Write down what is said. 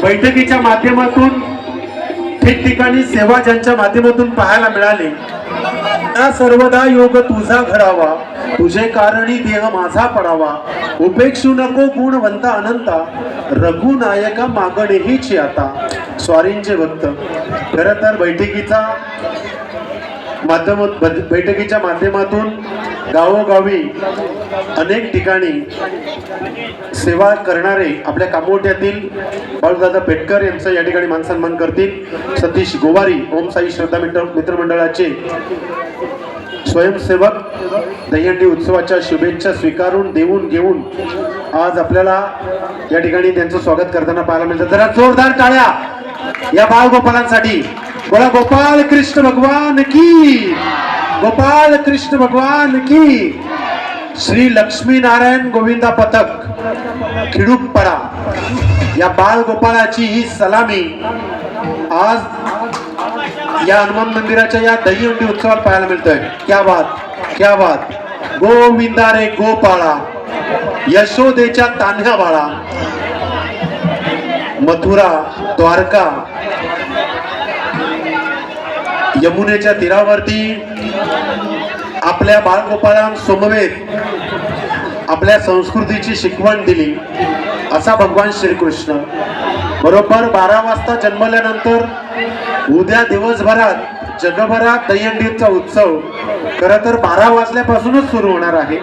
बैठकीच्या माध्यमातून ठिकठिकाणी सेवा ज्यांच्या माध्यमातून पाहायला मिळाली, त्या सर्वदा योग तुझा घडावा, तुझे कारणी देह माझा पडावा, उपेक्षू नको गुणवंता अनंता, रघुनायका मागणे हीच आता. स्वारींचे भक्त. खरं तर बैठकीच्या माध्यमातून गावोगावी अनेक ठिकाणी सेवा करणारे आपल्या कामोट्यातील बाळूदादा पेटकर यांचं या ठिकाणी मानसन्मान करतील. सतीश गोवारी ओम साई श्रद्धा मित्रमंडळाचे स्वयंसेवक दहीहंडी उत्सवाच्या शुभेच्छा स्वीकारून देऊन घेऊन आज आपल्याला या ठिकाणी त्यांचं स्वागत करताना पाहायला मिळतं. जरा जोरदार टाळ्या या बाळगोपालांसाठी. बोला गोपाल कृष्ण भगवान की, गोपाल कृष्ण भगवान की. श्री लक्ष्मी नारायण गोविंदा पथक खिडूकपडा या बाळ गोपाळाची ही सलामी आज या हनुमान मंदिराच्या या दहीहंडी उत्सवात पाहायला मिळतोय. क्या बात, क्या बात. गोविंदा रे गोपाळा, यशोदेच्या तान्ह्या बाळा. मथुरा, द्वारका, यमुनेच्या तीरावरती आपल्या बाळगोपाळां समवेत आपल्या संस्कृतीची शिकवण दिली असा भगवान श्रीकृष्ण. बरोबर 12 वाजता जन्मल्यानंतर उद्या दिवसभरात जगभरात दहीहंडीचा उत्सव खरं तर 12 वाजल्यापासूनच सुरू होणार आहे.